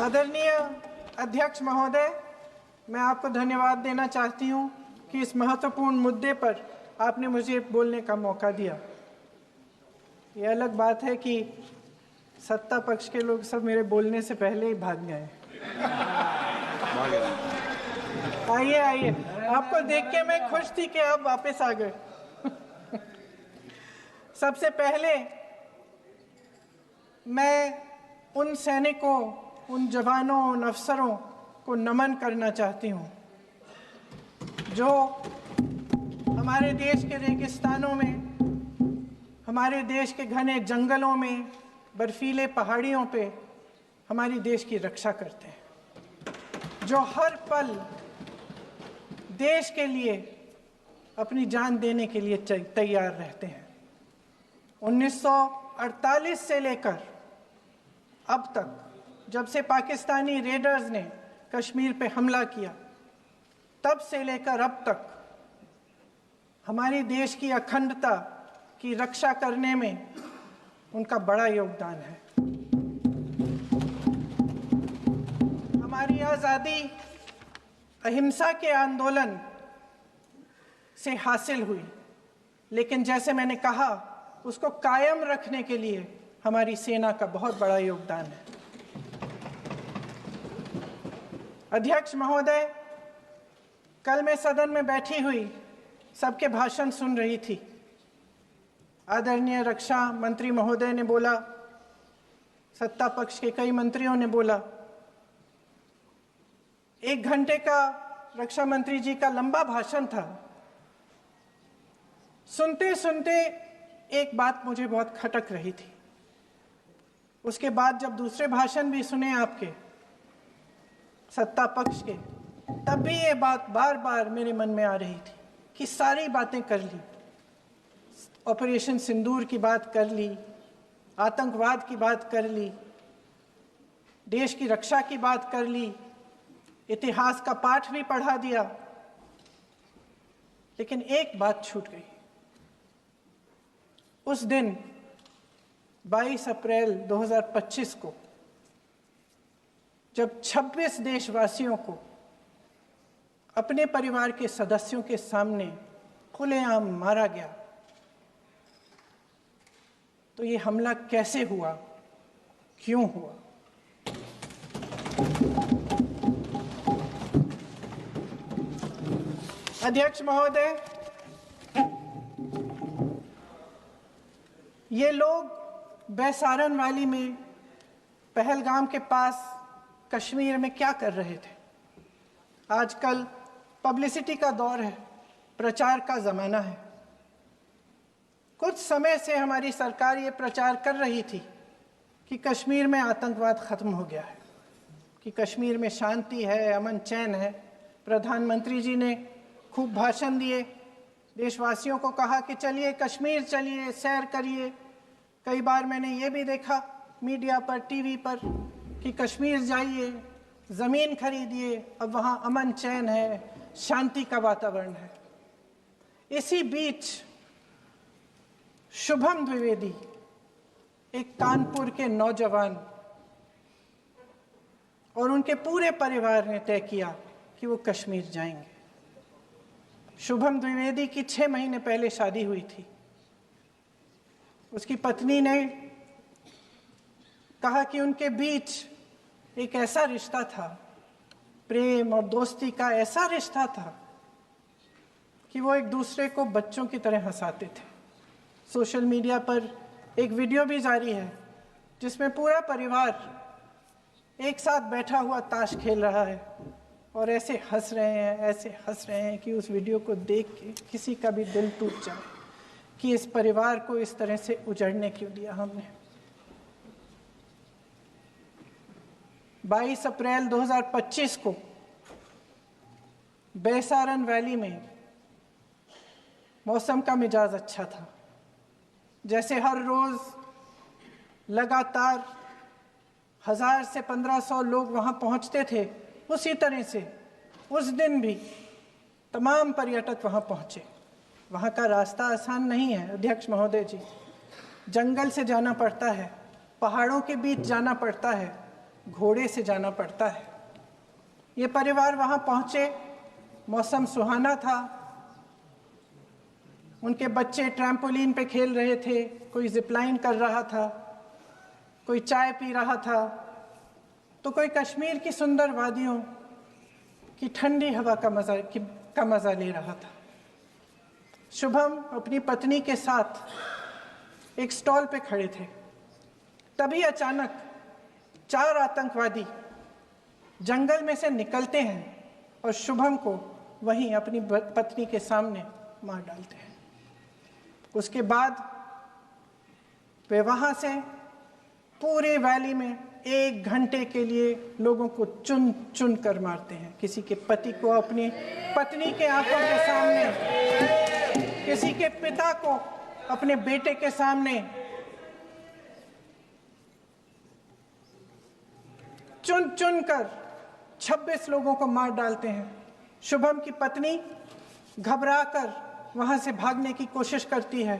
आदरणीय अध्यक्ष महोदय, मैं आपको धन्यवाद देना चाहती हूं कि इस महत्वपूर्ण मुद्दे पर आपने मुझे बोलने का मौका दिया। ये अलग बात है कि सत्ता पक्ष के लोग सब मेरे बोलने से पहले ही भाग गए। आइए आइए, आपको देख के मैं खुश थी कि आप वापस आ गए। सबसे पहले मैं उन सैनिकों, उन जवानों, उन अफसरों को नमन करना चाहती हूँ जो हमारे देश के रेगिस्तानों में, हमारे देश के घने जंगलों में, बर्फीले पहाड़ियों पे हमारी देश की रक्षा करते हैं, जो हर पल देश के लिए अपनी जान देने के लिए तैयार रहते हैं। 1948 से लेकर अब तक, जब से पाकिस्तानी रेडर्स ने कश्मीर पे हमला किया, तब से लेकर अब तक हमारे देश की अखंडता की रक्षा करने में उनका बड़ा योगदान है। हमारी आज़ादी अहिंसा के आंदोलन से हासिल हुई, लेकिन जैसे मैंने कहा, उसको कायम रखने के लिए हमारी सेना का बहुत बड़ा योगदान है। अध्यक्ष महोदय, कल मैं सदन में बैठी हुई सबके भाषण सुन रही थी। आदरणीय रक्षा मंत्री महोदय ने बोला, सत्ता पक्ष के कई मंत्रियों ने बोला। 1 घंटे का रक्षा मंत्री जी का लंबा भाषण था। सुनते सुनते एक बात मुझे बहुत खटक रही थी। उसके बाद जब दूसरे भाषण भी सुने आपके सत्ता पक्ष के, तब भी ये बात बार बार मेरे मन में आ रही थी कि सारी बातें कर ली, ऑपरेशन सिंदूर की बात कर ली, आतंकवाद की बात कर ली, देश की रक्षा की बात कर ली, इतिहास का पाठ भी पढ़ा दिया, लेकिन एक बात छूट गई। उस दिन 22 अप्रैल 2025 को जब 26 देशवासियों को अपने परिवार के सदस्यों के सामने खुलेआम मारा गया, तो ये हमला कैसे हुआ, क्यों हुआ? अध्यक्ष महोदय, ये लोग बैसारन वैली में, पहलगाम के पास कश्मीर में क्या कर रहे थे? आजकल पब्लिसिटी का दौर है, प्रचार का ज़माना है। कुछ समय से हमारी सरकार ये प्रचार कर रही थी कि कश्मीर में आतंकवाद ख़त्म हो गया है, कि कश्मीर में शांति है, अमन चैन है। प्रधानमंत्री जी ने खूब भाषण दिए, देशवासियों को कहा कि चलिए कश्मीर चलिए, सैर करिए। कई बार मैंने ये भी देखा मीडिया पर, टीवी पर, कि कश्मीर जाइए, ज़मीन खरीदिए, अब वहाँ अमन चैन है, शांति का वातावरण है। इसी बीच शुभम द्विवेदी, एक कानपुर के नौजवान, और उनके पूरे परिवार ने तय किया कि वो कश्मीर जाएंगे। शुभम द्विवेदी की 6 महीने पहले शादी हुई थी। उसकी पत्नी ने कहा कि उनके बीच एक ऐसा रिश्ता था, प्रेम और दोस्ती का ऐसा रिश्ता था कि वो एक दूसरे को बच्चों की तरह हंसाते थे। सोशल मीडिया पर एक वीडियो भी जारी है जिसमें पूरा परिवार एक साथ बैठा हुआ ताश खेल रहा है और ऐसे हंस रहे हैं कि उस वीडियो को देख के किसी का भी दिल टूट जाए कि इस परिवार को इस तरह से उजड़ने क्यों दिया हमने। 22 अप्रैल 2025 को बैसारन वैली में मौसम का मिजाज अच्छा था। जैसे हर रोज़ लगातार 1000 से 1500 लोग वहाँ पहुँचते थे, उसी तरह से उस दिन भी तमाम पर्यटक वहाँ पहुँचे। वहाँ का रास्ता आसान नहीं है अध्यक्ष महोदय जी, जंगल से जाना पड़ता है, पहाड़ों के बीच जाना पड़ता है, घोड़े से जाना पड़ता है। ये परिवार वहाँ पहुँचे, मौसम सुहाना था, उनके बच्चे ट्रैम्पोलिन पे खेल रहे थे, कोई जिपलाइन कर रहा था, कोई चाय पी रहा था, तो कोई कश्मीर की सुंदर वादियों की ठंडी हवा का मज़ा ले रहा था। शुभम अपनी पत्नी के साथ एक स्टॉल पे खड़े थे। तभी अचानक 4 आतंकवादी जंगल में से निकलते हैं और शुभम को वहीं अपनी पत्नी के सामने मार डालते हैं। उसके बाद वे वहाँ से पूरे वैली में 1 घंटे के लिए लोगों को चुन चुन कर मारते हैं। किसी के पति को अपनी पत्नी के आंखों के सामने, किसी के पिता को अपने बेटे के सामने, चुन चुन कर 26 लोगों को मार डालते हैं। शुभम की पत्नी घबराकर वहां से भागने की कोशिश करती है,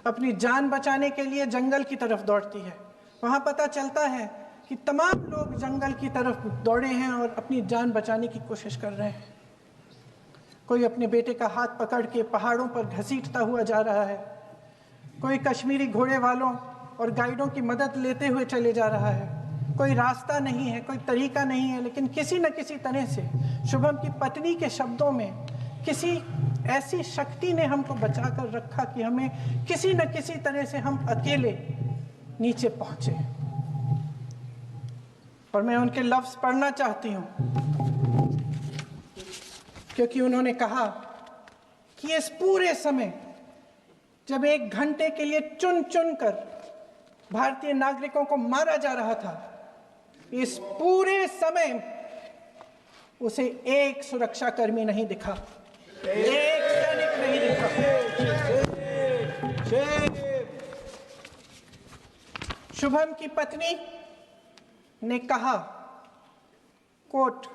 अपनी जान बचाने के लिए जंगल की तरफ दौड़ती है। वहां पता चलता है कि तमाम लोग जंगल की तरफ दौड़े हैं और अपनी जान बचाने की कोशिश कर रहे हैं। कोई अपने बेटे का हाथ पकड़ के पहाड़ों पर घसीटता हुआ जा रहा है, कोई कश्मीरी घोड़े वालों और गाइडों की मदद लेते हुए चले जा रहा है। कोई रास्ता नहीं है, कोई तरीका नहीं है, लेकिन किसी न किसी तरह से शुभम की पत्नी के शब्दों में किसी ऐसी शक्ति ने हमको बचा कर रखा कि हमें किसी न किसी तरह से हम अकेले नीचे पहुंचे। और मैं उनके लफ्ज पढ़ना चाहती हूं, क्योंकि उन्होंने कहा कि इस पूरे समय जब 1 घंटे के लिए चुन चुन कर भारतीय नागरिकों को मारा जा रहा था, इस पूरे समय उसे एक सुरक्षाकर्मी नहीं दिखा, एक सैनिक नहीं दिखा। शुभम की पत्नी ने कहा, कोट,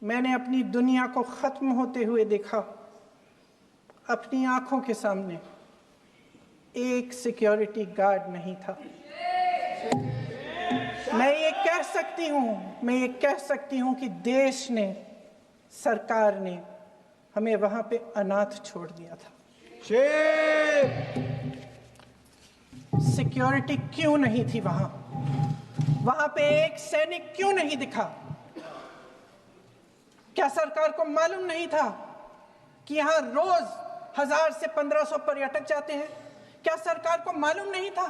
मैंने अपनी दुनिया को खत्म होते हुए देखा। अपनी आंखों के सामने एक सिक्योरिटी गार्ड नहीं था। मैं ये कह सकती हूं कि देश ने, सरकार ने हमें वहां पे अनाथ छोड़ दिया था। सिक्योरिटी क्यों नहीं थी वहां? वहां पे एक सैनिक क्यों नहीं दिखा? क्या सरकार को मालूम नहीं था कि यहां रोज 1000 से 1500 पर्यटक जाते हैं? क्या सरकार को मालूम नहीं था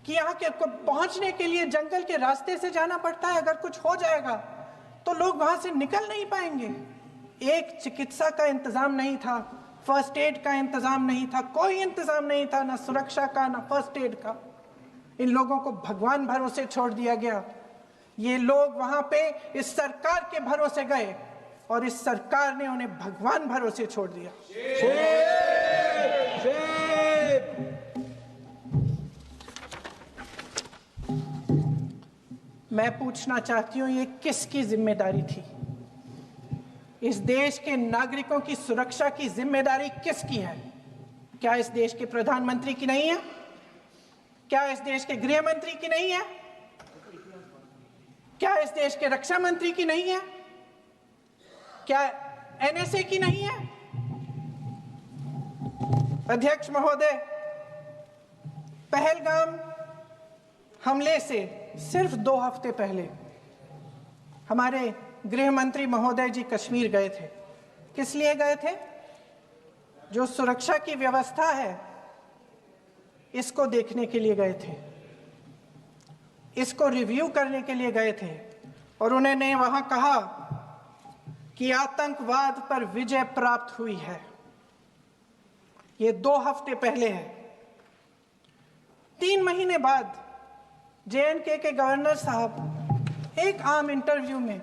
कि यहाँ के पहुंचने के लिए जंगल के रास्ते से जाना पड़ता है? अगर कुछ हो जाएगा तो लोग वहां से निकल नहीं पाएंगे। एक चिकित्सा का इंतजाम नहीं था, फर्स्ट एड का इंतजाम नहीं था, कोई इंतजाम नहीं था, ना सुरक्षा का ना फर्स्ट एड का। इन लोगों को भगवान भरोसे छोड़ दिया गया। ये लोग वहां पे इस सरकार के भरोसे गए और इस सरकार ने उन्हें भगवान भरोसे छोड़ दिया। मैं पूछना चाहती हूं, ये किसकी जिम्मेदारी थी? इस देश के नागरिकों की सुरक्षा की जिम्मेदारी किसकी है? क्या इस देश के प्रधानमंत्री की नहीं है? क्या इस देश के गृह मंत्री की नहीं है? क्या इस देश के रक्षा मंत्री की नहीं है? क्या एनएसए की नहीं है? अध्यक्ष महोदय, पहलगाम हमले से सिर्फ 2 हफ्ते पहले हमारे गृह मंत्री महोदय जी कश्मीर गए थे। किस लिए गए थे? जो सुरक्षा की व्यवस्था है इसको देखने के लिए गए थे, इसको रिव्यू करने के लिए गए थे। और उन्होंने वहां कहा कि आतंकवाद पर विजय प्राप्त हुई है। ये 2 हफ्ते पहले है। 3 महीने बाद JNK के गवर्नर साहब एक आम इंटरव्यू में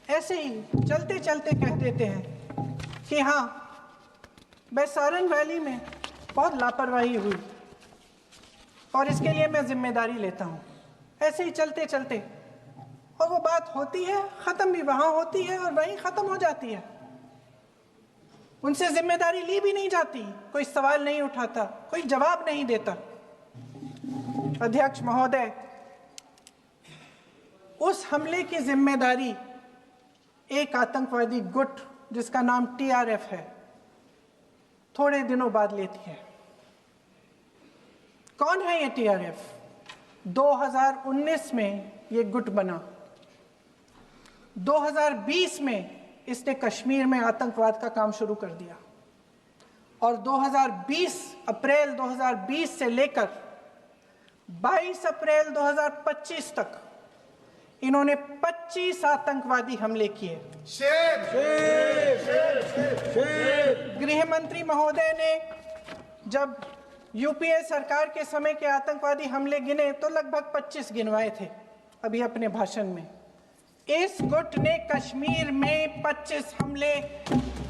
ऐसे ही चलते चलते कह देते हैं कि हाँ, बैसारन वैली में बहुत लापरवाही हुई और इसके लिए मैं जिम्मेदारी लेता हूँ। ऐसे ही चलते चलते, और वो बात होती है, ख़त्म भी वहाँ होती है और वहीं ख़त्म हो जाती है। उनसे जिम्मेदारी ली भी नहीं जाती, कोई सवाल नहीं उठाता, कोई जवाब नहीं देता। अध्यक्ष महोदय, उस हमले की जिम्मेदारी एक आतंकवादी गुट जिसका नाम टीआरएफ है थोड़े दिनों बाद लेती है। कौन है ये टीआरएफ? 2019 में ये गुट बना। 2020 में इसने कश्मीर में आतंकवाद का काम शुरू कर दिया और 2020 अप्रैल 2020 से लेकर 22 अप्रैल 2025 तक इन्होंने 25 आतंकवादी हमले किए। गृह मंत्री महोदय ने जब यूपीए सरकार के समय के आतंकवादी हमले गिने तो लगभग 25 गिनवाए थे अभी अपने भाषण में। इस गुट ने कश्मीर में 25 हमले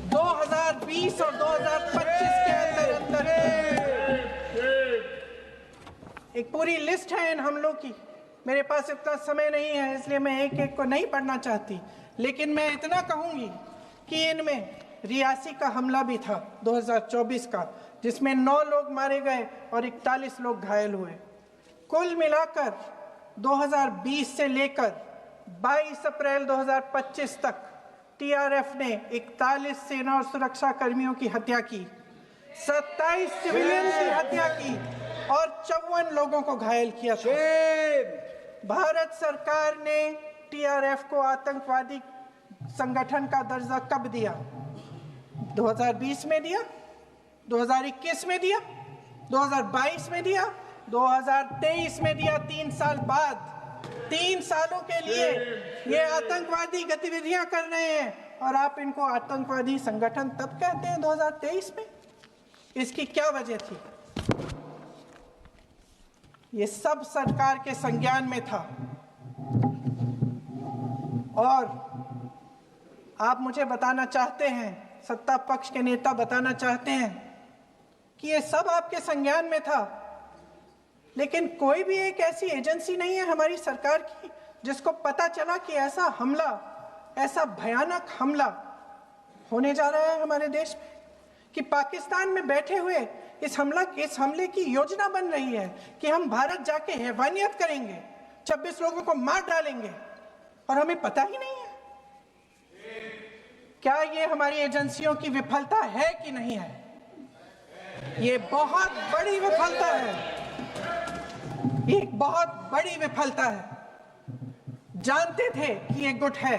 2020 और 2025 के अंदर एक पूरी लिस्ट है इन हमलों की। मेरे पास इतना समय नहीं है इसलिए मैं एक एक को नहीं पढ़ना चाहती, लेकिन मैं इतना कहूंगी कि इनमें रियासी का हमला भी था 2024 का, जिसमें 9 लोग मारे गए और 41 लोग घायल हुए। कुल मिलाकर 2020 से लेकर 22 अप्रैल 2025 तक टीआरएफ ने 41 सेना और सुरक्षा कर्मियों की हत्या की, 27 सिविलियन की हत्या की और 54 लोगों को घायल किया था। भारत सरकार ने टीआरएफ को आतंकवादी संगठन का दर्जा कब दिया? 2020 में दिया, 2021 में दिया, 2022 में दिया, 2023 में दिया। 3 साल बाद, 3 सालों के लिए ये आतंकवादी गतिविधियां कर रहे हैं और आप इनको आतंकवादी संगठन तब कहते हैं 2023 में। इसकी क्या वजह थी? ये सब सरकार के संज्ञान में था और आप मुझे बताना चाहते हैं, सत्ता पक्ष के नेता बताना चाहते हैं कि ये सब आपके संज्ञान में था, लेकिन कोई भी एक ऐसी एजेंसी नहीं है हमारी सरकार की जिसको पता चला कि ऐसा हमला, ऐसा भयानक हमला होने जा रहा है हमारे देश में, कि पाकिस्तान में बैठे हुए इस हमले की योजना बन रही है कि हम भारत जाके हैवानियत करेंगे, 26 लोगों को मार डालेंगे और हमें पता ही नहीं है। क्या ये हमारी एजेंसियों की विफलता है कि नहीं है? ये बहुत बड़ी विफलता है, एक बहुत बड़ी विफलता है। जानते थे कि ये गुट है,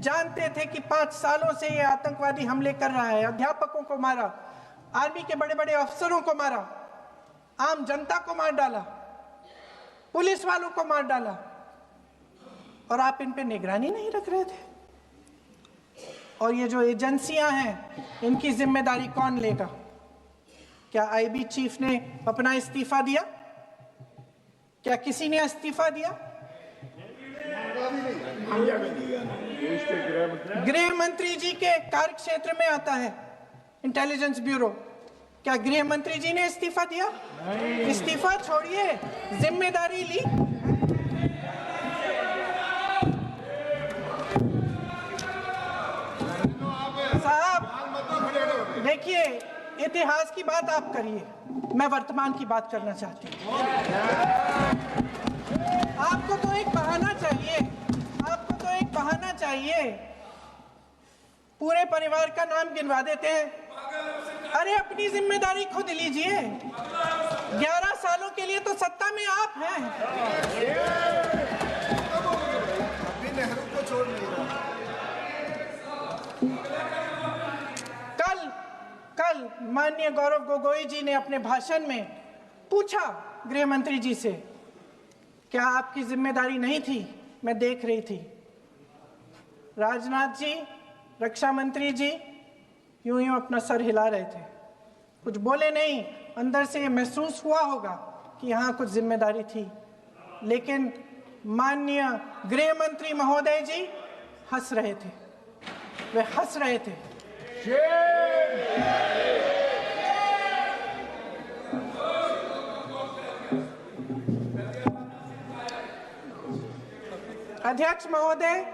जानते थे कि 5 सालों से ये आतंकवादी हमले कर रहा है, अध्यापकों को मारा, आर्मी के बड़े बड़े अफसरों को मारा, आम जनता को मार डाला, पुलिस वालों को मार डाला, और आप इन पे निगरानी नहीं रख रहे थे। और ये जो एजेंसियां हैं इनकी जिम्मेदारी कौन लेगा? क्या आईबी चीफ ने अपना इस्तीफा दिया? क्या किसी ने इस्तीफा दिया? गृह मंत्री जी के कार्य क्षेत्र में आता है इंटेलिजेंस ब्यूरो। क्या गृह मंत्री जी ने इस्तीफा दिया? इस्तीफा छोड़िए, जिम्मेदारी ली। साहब देखिए, इतिहास की बात आप करिए, मैं वर्तमान की बात करना चाहती हूँ। आपको तो एक बहाना चाहिए, आपको तो एक बहाना चाहिए। पूरे परिवार का नाम गिनवा देते हैं। अरे अपनी जिम्मेदारी खुद लीजिए। 11 सालों के लिए तो सत्ता में आप हैं। नेहरू को छोड़ नहीं रहा। कल माननीय गौरव गोगोई जी ने अपने भाषण में पूछा गृह मंत्री जी से, क्या आपकी जिम्मेदारी नहीं थी? मैं देख रही थी। राजनाथ जी, रक्षा मंत्री जी यूं अपना सर हिला रहे थे, कुछ बोले नहीं। अंदर से ये महसूस हुआ होगा कि यहाँ कुछ जिम्मेदारी थी, लेकिन माननीय गृह मंत्री महोदय जी हंस रहे थे, वे हंस रहे थे। अध्यक्ष महोदय,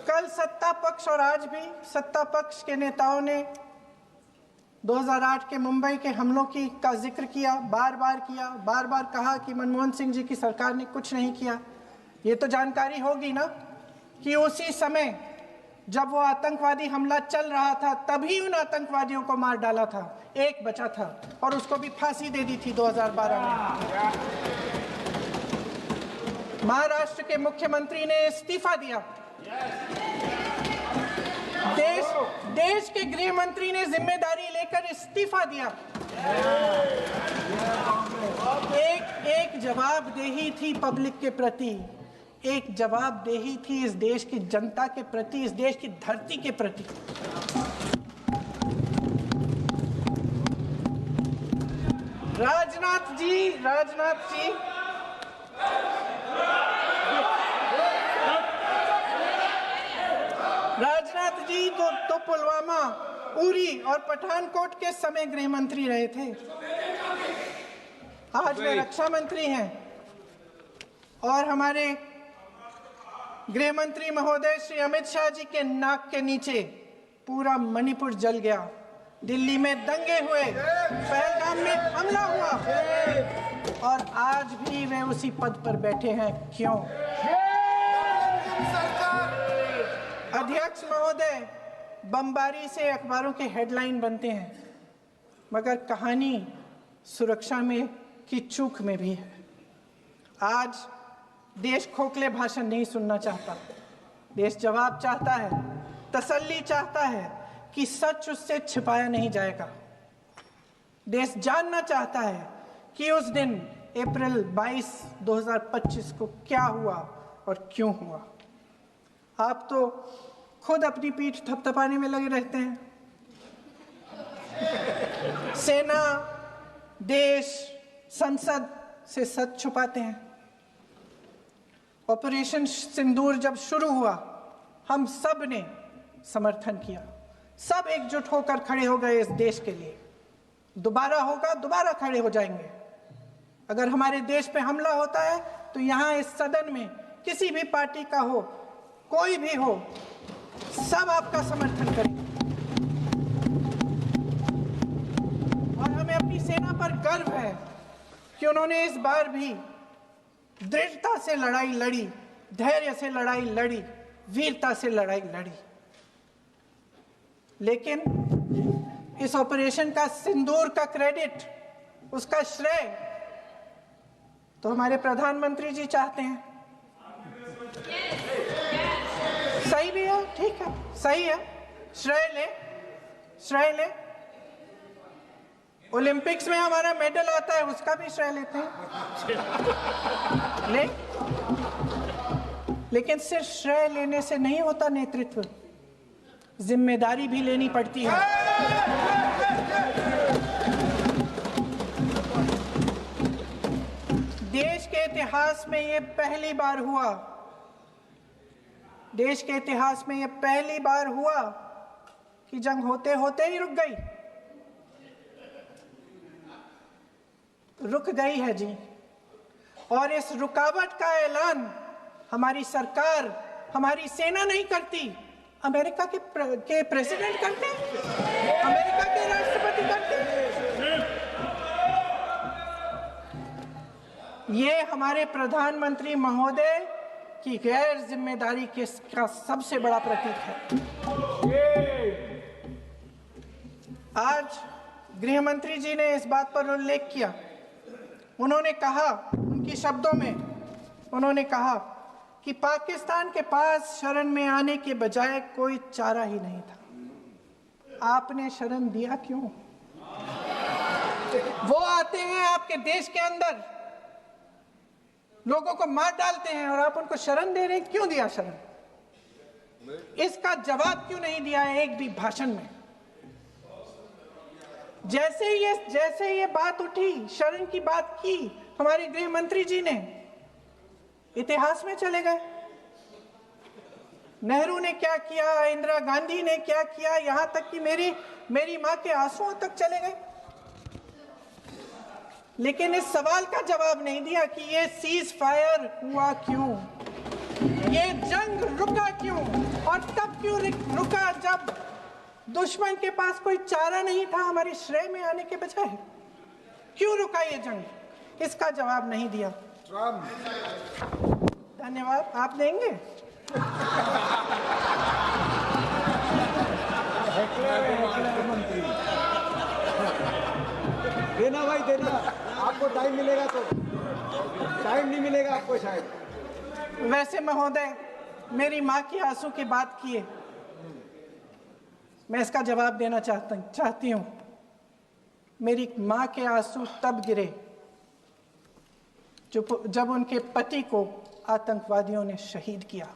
कल सत्ता पक्ष और आज भी सत्ता पक्ष के नेताओं ने 2008 के मुंबई के हमलों का जिक्र किया, बार बार कहा कि मनमोहन सिंह जी की सरकार ने कुछ नहीं किया। ये तो जानकारी होगी ना कि उसी समय जब वो आतंकवादी हमला चल रहा था तभी उन आतंकवादियों को मार डाला था, एक बचा था और उसको भी फांसी दे दी थी 2012 में। महाराष्ट्र के मुख्यमंत्री ने इस्तीफा दिया। देश के गृह मंत्री ने जिम्मेदारी लेकर इस्तीफा दिया। एक जवाबदेही थी पब्लिक के प्रति, एक जवाबदेही थी इस देश की जनता के प्रति, इस देश की धरती के प्रति। राजनाथ जी तो पुलवामा, उरी और पठानकोट के समय गृह मंत्री रहे थे। आज वे रक्षा मंत्री हैं और हमारे गृह मंत्री महोदय श्री अमित शाह जी के नाक के नीचे पूरा मणिपुर जल गया, दिल्ली में दंगे हुए, पहलगाम में हमला हुआ और आज भी वे उसी पद पर बैठे हैं। क्यों? अध्यक्ष महोदय, बमबारी से अखबारों के हेडलाइन बनते हैं, मगर कहानी सुरक्षा में की चूक में भी है। आज देश खोखले भाषण नहीं सुनना चाहता, देश जवाब चाहता है, तसल्ली चाहता है कि सच उससे छिपाया नहीं जाएगा। देश जानना चाहता है कि उस दिन अप्रैल 22, 2025 को क्या हुआ और क्यों हुआ। आप तो खुद अपनी पीठ थपथपाने में लगे रहते हैं। सेना, देश, संसद से सच छुपाते हैं। ऑपरेशन सिंदूर जब शुरू हुआ, हम सब ने समर्थन किया, सब एकजुट होकर खड़े हो गए इस देश के लिए। दोबारा होगा, दोबारा खड़े हो जाएंगे। अगर हमारे देश पे हमला होता है तो यहाँ इस सदन में किसी भी पार्टी का हो, कोई भी हो, सब आपका समर्थन करेंगे। और हमें अपनी सेना पर गर्व है कि उन्होंने इस बार भी दृढ़ता से लड़ाई लड़ी, धैर्य से लड़ाई लड़ी, वीरता से लड़ाई लड़ी। लेकिन इस ऑपरेशन का सिंदूर का क्रेडिट, उसका श्रेय तो हमारे प्रधानमंत्री जी चाहते हैं। सही भी है, ठीक है, सही है, श्रेय ले। ओलंपिक्स में हमारा मेडल आता है, उसका भी श्रेय लेते हैं। लेकिन सिर्फ श्रेय लेने से नहीं होता नेतृत्व, जिम्मेदारी भी लेनी पड़ती है। देश के इतिहास में ये पहली बार हुआ, देश के इतिहास में ये पहली बार हुआ कि जंग होते होते ही रुक गई। रुक गई है जी। और इस रुकावट का ऐलान हमारी सरकार, हमारी सेना नहीं करती, अमेरिका के प्रेसिडेंट करते हैं, अमेरिका के राष्ट्रपति करते हैं। ये हमारे प्रधानमंत्री महोदय की गैर जिम्मेदारी का सबसे बड़ा प्रतीक है। आज गृह मंत्री जी ने इस बात पर उल्लेख किया। उन्होंने कहा, उनके शब्दों में उन्होंने कहा कि पाकिस्तान के पास शरण में आने के बजाय कोई चारा ही नहीं था। आपने शरण दिया क्यों? वो आते हैं आपके देश के अंदर, लोगों को मार डालते हैं और आप उनको शरण दे रहे हैं। क्यों दिया शरण? इसका जवाब क्यों नहीं दिया है एक भी भाषण में? जैसे ये बात उठी, शरण की बात की, हमारे गृह मंत्री जी ने इतिहास में चले गए। नेहरू ने क्या किया, इंदिरा गांधी ने क्या किया, यहां तक कि मेरी मां के आंसुओं तक चले गए। लेकिन इस सवाल का जवाब नहीं दिया कि ये सीज फायर हुआ क्यों, ये जंग रुका क्यों, और तब क्यों रुका जब दुश्मन के पास कोई चारा नहीं था हमारे श्रेय में आने के बजाय। क्यों रुका ये जंग? इसका जवाब नहीं दिया। धन्यवाद। आप देंगे? मंत्री देना भाई देना, आपको टाइम मिलेगा तो। टाइम नहीं मिलेगा आपको शायद। वैसे महोदय, मेरी माँ की आंसू की बात किए, मैं इसका जवाब देना चाहती हूँ। मेरी माँ के आंसू तब गिरे जब उनके पति को आतंकवादियों ने शहीद किया,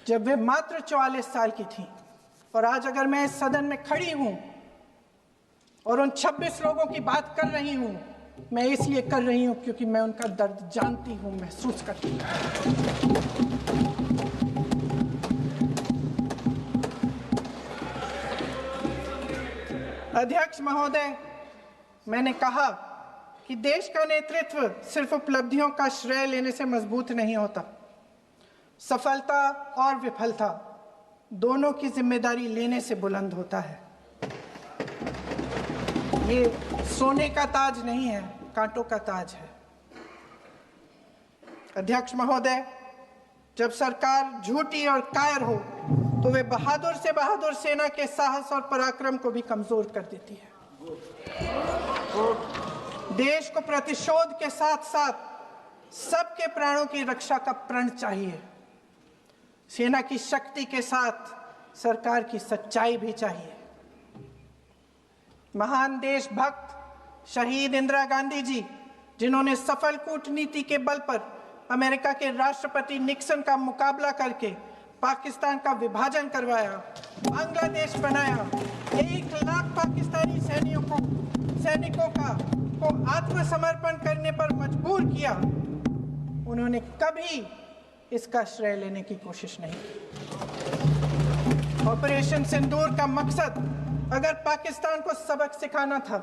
जब वे मात्र 44 साल की थी। और आज अगर मैं इस सदन में खड़ी हूं और उन 26 लोगों की बात कर रही हूं, मैं इसलिए कर रही हूं क्योंकि मैं उनका दर्द जानती हूं, महसूस करती हूं। अध्यक्ष महोदय, मैंने कहा कि देश का नेतृत्व सिर्फ उपलब्धियों का श्रेय लेने से मजबूत नहीं होता। सफलता और विफलता दोनों की जिम्मेदारी लेने से बुलंद होता है। ये सोने का ताज नहीं है, कांटों का ताज है। अध्यक्ष महोदय, जब सरकार झूठी और कायर हो तो वे बहादुर से बहादुर सेना के साहस और पराक्रम को भी कमजोर कर देती है। देश को प्रतिशोध के साथ साथ सबके प्राणों की रक्षा का प्रण चाहिए। सेना की शक्ति के साथ सरकार की सच्चाई भी चाहिए। महान देशभक्त शहीद इंदिरा गांधी जी, जिन्होंने सफल कूटनीति के बल पर अमेरिका के राष्ट्रपति निक्सन का मुकाबला करके पाकिस्तान का विभाजन करवाया, बांग्लादेश बनाया, 1 लाख पाकिस्तानी सैनिकों को आत्मसमर्पण करने पर मजबूर किया, उन्होंने कभी इसका श्रेय लेने की कोशिश नहीं की। ऑपरेशन सिंदूर का मकसद अगर पाकिस्तान को सबक सिखाना था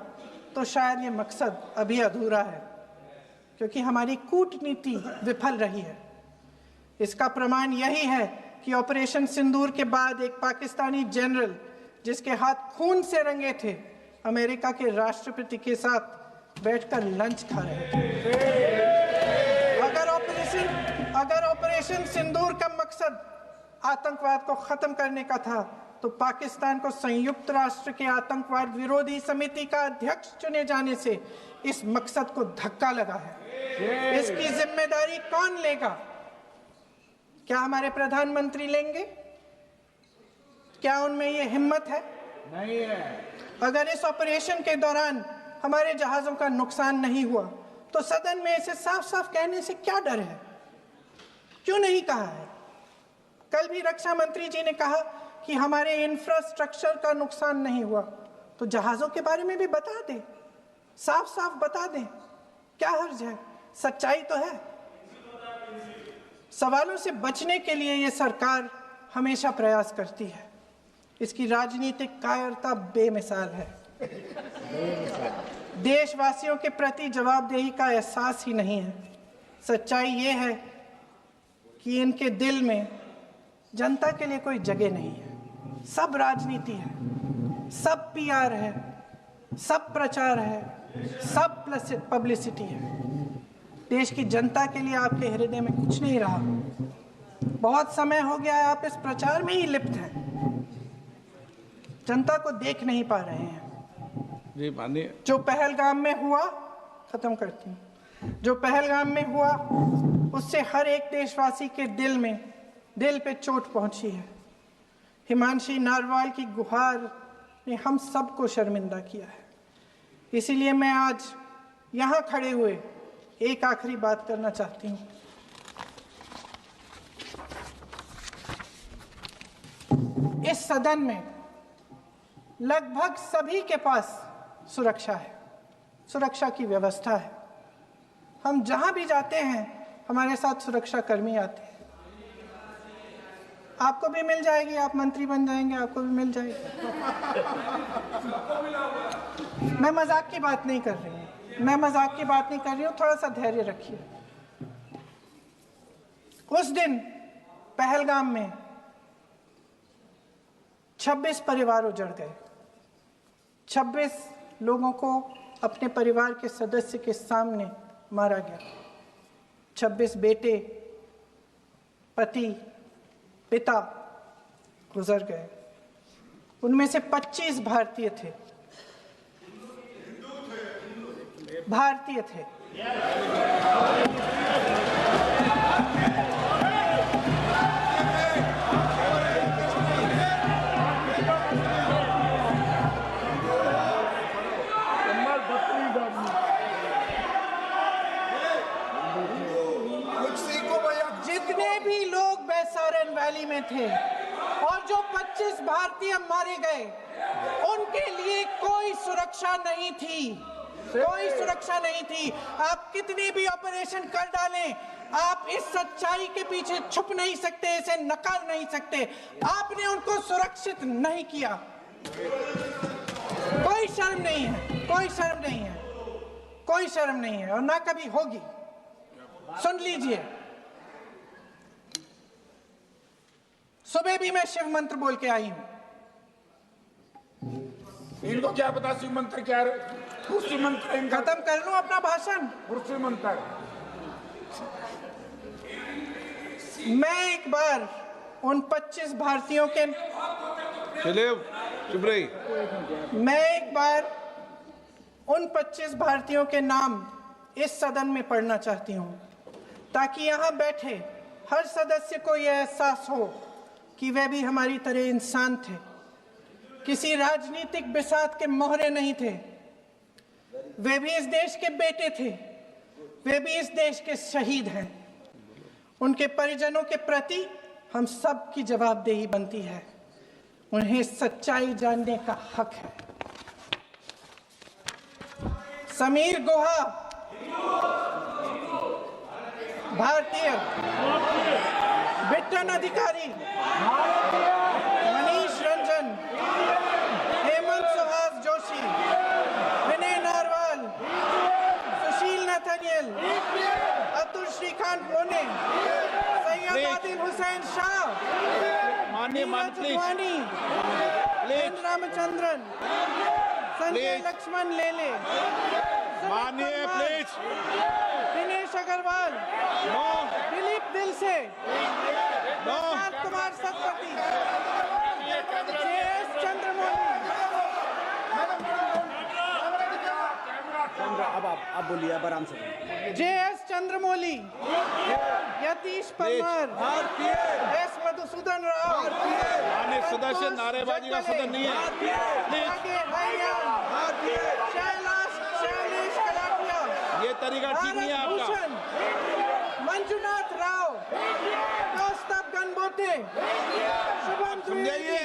तो शायद ये मकसद अभी अधूरा है, क्योंकि हमारी कूटनीति विफल रही है। इसका प्रमाण यही है कि ऑपरेशन सिंदूर के बाद एक पाकिस्तानी जनरल, जिसके हाथ खून से रंगे थे, अमेरिका के राष्ट्रपति के साथ बैठकर लंच खा रहे थे। अगर ऑपरेशन सिंदूर का मकसद आतंकवाद को खत्म करने का था तो पाकिस्तान को संयुक्त राष्ट्र के आतंकवाद विरोधी समिति का अध्यक्ष चुने जाने से इस मकसद को धक्का लगा है। इसकी जिम्मेदारी कौन लेगा? क्या हमारे प्रधानमंत्री लेंगे? क्या उनमें ये हिम्मत है? नहीं है। अगर इस ऑपरेशन के दौरान हमारे जहाजों का नुकसान नहीं हुआ तो सदन में इसे साफ साफ कहने से क्या डर है? क्यों नहीं कहा है? कल भी रक्षा मंत्री जी ने कहा कि हमारे इंफ्रास्ट्रक्चर का नुकसान नहीं हुआ, तो जहाजों के बारे में भी बता दें, साफ साफ बता दें, क्या हर्ज है? सच्चाई तो है। सवालों से बचने के लिए ये सरकार हमेशा प्रयास करती है। इसकी राजनीतिक कायरता बेमिसाल है। देशवासियों के प्रति जवाबदेही का एहसास ही नहीं है। सच्चाई ये है कि इनके दिल में जनता के लिए कोई जगह नहीं है। सब राजनीति है, सब पीआर है, सब प्रचार है, सब पब्लिसिटी है। देश की जनता के लिए आपके हृदय में कुछ नहीं रहा। बहुत समय हो गया है आप इस प्रचार में ही लिप्त हैं, जनता को देख नहीं पा रहे हैं। जी माननीय, जो पहलगाम में हुआ, खत्म करती हूँ, जो पहलगाम में हुआ उससे हर एक देशवासी के दिल पे चोट पहुंची है। हिमांशी नारवाल की गुहार ने हम सबको शर्मिंदा किया है। इसीलिए मैं आज यहाँ खड़े हुए एक आखिरी बात करना चाहती हूँ। इस सदन में लगभग सभी के पास सुरक्षा है, सुरक्षा की व्यवस्था है। हम जहां भी जाते हैं हमारे साथ सुरक्षा कर्मी आते हैं। आपको भी मिल जाएगी, आप मंत्री बन जाएंगे, आपको भी मिल जाएगी। मैं मजाक की बात नहीं कर रही हूँ, थोड़ा सा धैर्य रखिए। उस दिन पहलगाम में 26 परिवार उजड़ गए। 26 लोगों को अपने परिवार के सदस्य के सामने मारा गया। 26 बेटे, पति, पिता गुजर गए। उनमें से 25 भारतीय थे। भारतीय थे। जितने भी लोग बैसारन वैली में थे और जो 25 भारतीय मारे गए, उनके लिए कोई सुरक्षा नहीं थी। कोई सुरक्षा नहीं थी। आप कितनी भी ऑपरेशन कर डालें, आप इस सच्चाई के पीछे छुप नहीं सकते, इसे नकार नहीं सकते। आपने उनको सुरक्षित नहीं किया। कोई शर्म नहीं है, कोई शर्म नहीं है, कोई शर्म नहीं है और ना कभी होगी। सुन लीजिए, सुबह भी मैं शिव मंत्र बोल के आई हूं। इनको क्या पता शिव मंत्र क्या है? शिव मंत्र खत्म कर लूं अपना भाषण। शिव मंत्र मैं एक बार उन 25 भारतीयों के चुप रही। मैं एक बार उन 25 भारतीयों के नाम इस सदन में पढ़ना चाहती हूं, ताकि यहां बैठे हर सदस्य को यह एहसास हो कि वे भी हमारी तरह इंसान थे, किसी राजनीतिक बिसात के मोहरे नहीं थे। वे भी इस देश के बेटे थे, वे भी इस देश के शहीद हैं। उनके परिजनों के प्रति हम सब की जवाबदेही बनती है। उन्हें सच्चाई जानने का हक है। समीर गुहा भारतीय, बिट्टन अधिकारी, मनीष रंजन, हेमंत सुहास जोशी, विनय नारवाल, सुशील नथनियल, अतुल श्रीकांत मोने, सैयद आदिल हुसैन शाह, नीरज वानी, एन रामचंद्रन, संजय लक्ष्मण लेले, मानिए प्लीज। दिनेश अग्रवाल, दिलीप दिल से, प्रशांत कुमार सतपति, JS चंद्रमौली। अब आप बोलिए, अब आराम से। JS चंद्रमौली, यतीश परमार, S मधुसूदन राव, सदस्य नारेबाजी का सदन नहीं है। शैलेश कलाटिया, ये तरीका ठीक नहीं है आपका। मंजुनाथ राव, कौस्तभ गणबोटे, शुभम द्विवेदी,